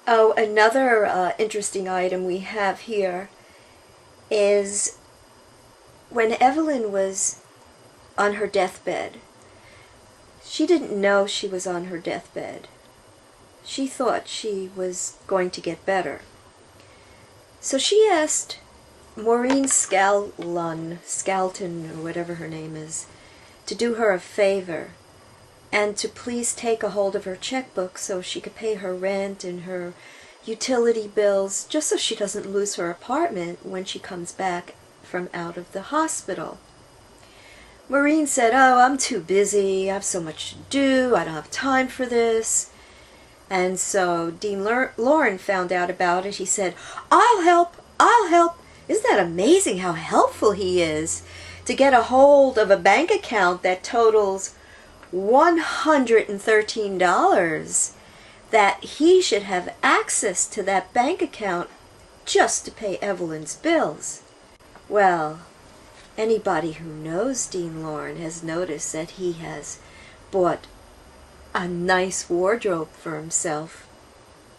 Oh, another interesting item we have here is when Evelyn was on her deathbed. She didn't know she was on her deathbed. She thought she was going to get better. So she asked Maureen Skelton, or whatever her name is, to do her a favor and to please take a hold of her checkbook so she could pay her rent and her utility bills, just so she doesn't lose her apartment when she comes back from out of the hospital. Maureen said, "Oh, I'm too busy. I have so much to do. I don't have time for this." And so Dean Loren found out about it. He said, "I'll help. I'll help." Isn't that amazing how helpful he is to get a hold of a bank account that totals $113, that he should have access to that bank account just to pay Evelyn's bills? Well, anybody who knows Dean Loren has noticed that he has bought a nice wardrobe for himself,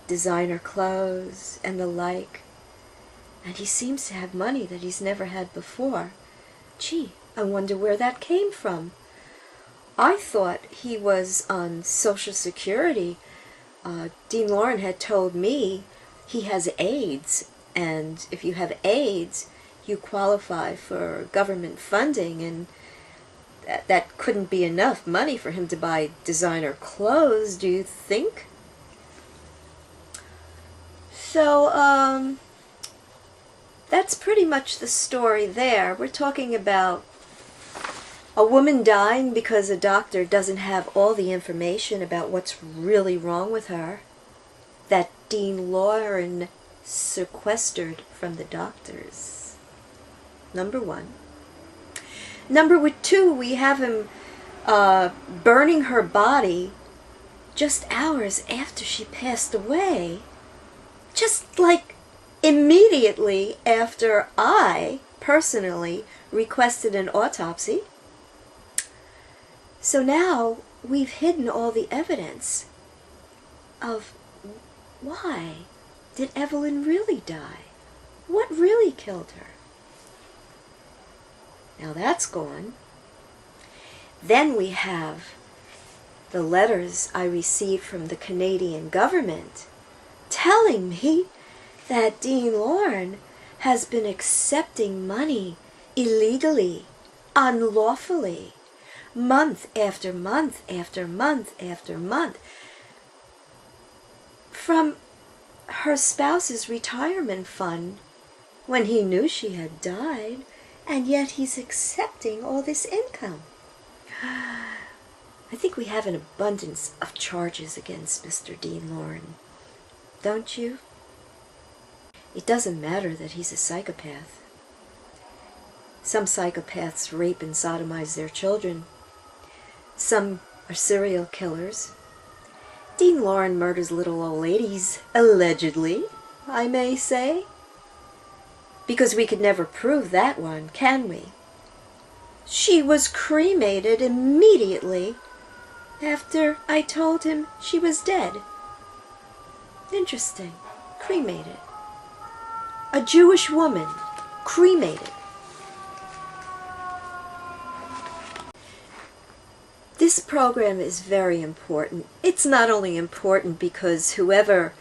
designer clothes and the like, and he seems to have money that he's never had before. Gee, I wonder where that came from. I thought he was on Social Security. Dean Loren had told me he has AIDS, and if you have AIDS, you qualify for government funding, and that couldn't be enough money for him to buy designer clothes, do you think? So, that's pretty much the story there. We're talking about a woman dying because a doctor doesn't have all the information about what's really wrong with her, that Dean Loren sequestered from the doctors. Number one. Number two, we have him burning her body just hours after she passed away. Just like immediately after I personally requested an autopsy. So now we've hidden all the evidence of why did Evelyn really die? What really killed her? Now that's gone. Then we have the letters I received from the Canadian government telling me that Dean Loren has been accepting money illegally, unlawfully, month after month after month after month, from her spouse's retirement fund when he knew she had died, and yet he's accepting all this income. I think we have an abundance of charges against Mr. Dean Loren, don't you? It doesn't matter that he's a psychopath. Some psychopaths rape and sodomize their children. Some are serial killers. Dean Loren murders little old ladies, allegedly, I may say. Because we could never prove that one, can we? She was cremated immediately after I told him she was dead. Interesting. Cremated. A Jewish woman, cremated. This program is very important. It's not only important because whoever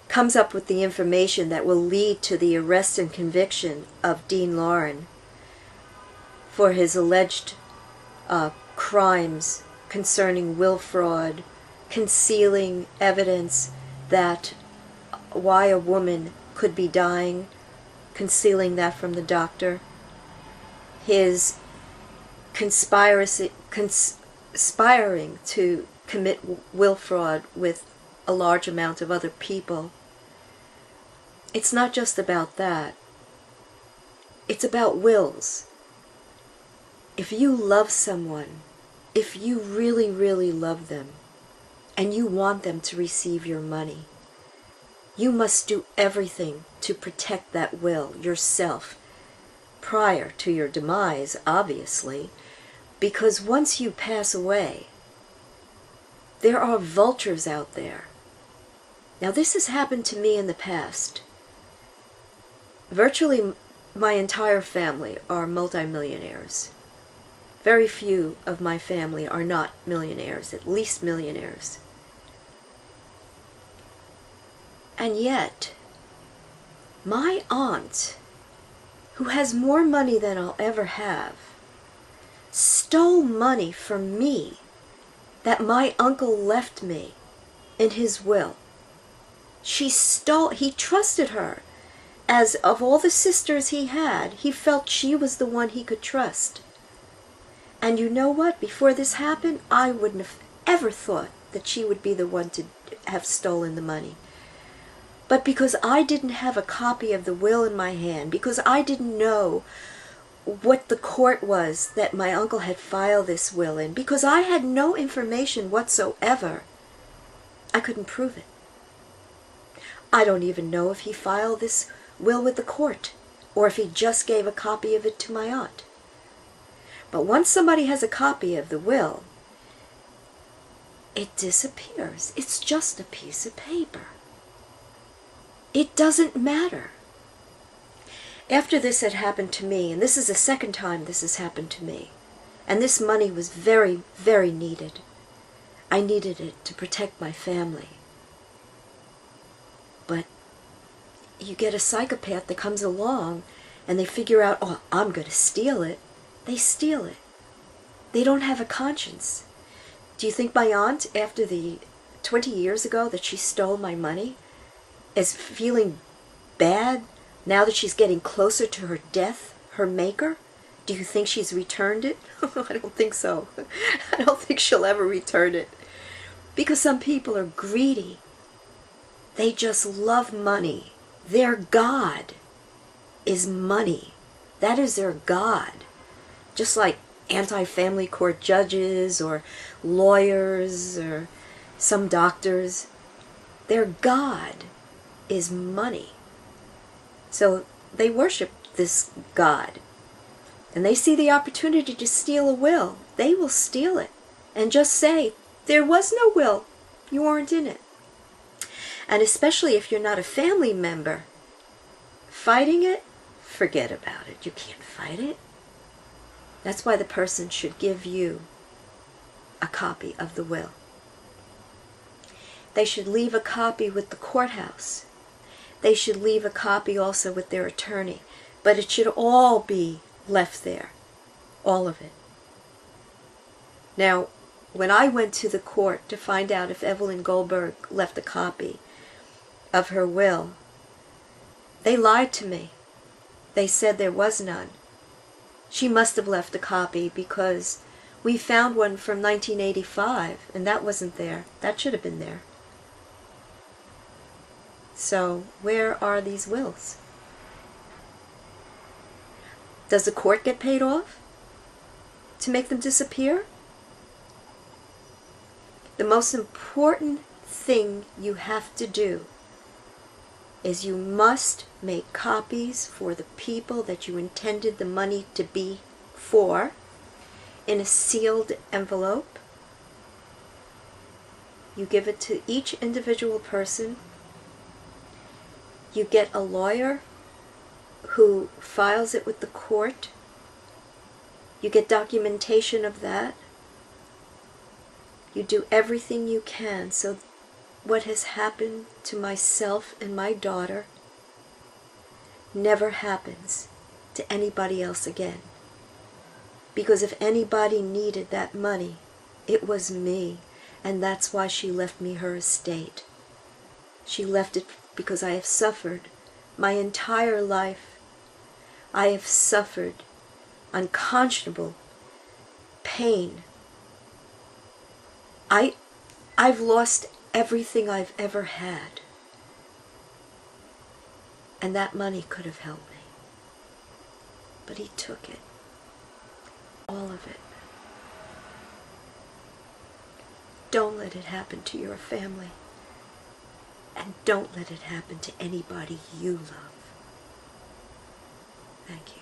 comes up with the information that will lead to the arrest and conviction of Dean Loren for his alleged crimes concerning will fraud, concealing evidence that why a woman could be dying, concealing that from the doctor, his conspiring to commit will fraud with a large amount of other people. It's not just about that. It's about wills. If you love someone, if you really, really love them, and you want them to receive your money, you must do everything to protect that will yourself prior to your demise, obviously, because once you pass away, there are vultures out there Now, this has happened to me in the past. Virtually my entire family are multimillionaires. Very few of my family are not millionaires, at least millionaires. And yet, my aunt, who has more money than I'll ever have, stole money from me that my uncle left me in his will. He trusted her. As of all the sisters he had, he felt she was the one he could trust. And you know what? Before this happened, I wouldn't have ever thought that she would be the one to have stolen the money. But because I didn't have a copy of the will in my hand, because I didn't know what the court was that my uncle had filed this will in, because I had no information whatsoever, I couldn't prove it. I don't even know if he filed this will with the court, or if he just gave a copy of it to my aunt. But once somebody has a copy of the will, it disappears. It's just a piece of paper. It doesn't matter. After this had happened to me, and this is the second time this has happened to me, and this money was very, very needed. I needed it to protect my family. But you get a psychopath that comes along and they figure out, oh, I'm going to steal it. They steal it. They don't have a conscience. Do you think my aunt, after the 20 years ago that she stole my money, is feeling bad now that she's getting closer to her death, her maker? Do you think she's returned it? I don't think so. I don't think she'll ever return it. Because some people are greedy. They just love money. Their God is money. That is their God. Just like anti-family court judges or lawyers or some doctors. Their God is money. So they worship this God. And they see the opportunity to steal a will. They will steal it and just say, there was no will. You weren't in it. And especially if you're not a family member, fighting it, forget about it. You can't fight it. That's why the person should give you a copy of the will. They should leave a copy with the courthouse. They should leave a copy also with their attorney. But it should all be left there. All of it. Now, when I went to the court to find out if Evelyn Goldberg left a copy of her will, they lied to me. They said there was none. She must have left a copy because we found one from 1985 and that wasn't there. That should have been there. So, where are these wills? Does the court get paid off to make them disappear? The most important thing you have to do is you must make copies for the people that you intended the money to be for in a sealed envelope. You give it to each individual person. You get a lawyer who files it with the court. You get documentation of that. You do everything you can so what has happened to myself and my daughter never happens to anybody else again. Because if anybody needed that money, it was me, and that's why she left me her estate. She left it because I have suffered my entire life. I have suffered unconscionable pain. I've lost everything I've ever had. And that money could have helped me. But he took it. All of it. Don't let it happen to your family. And don't let it happen to anybody you love. Thank you.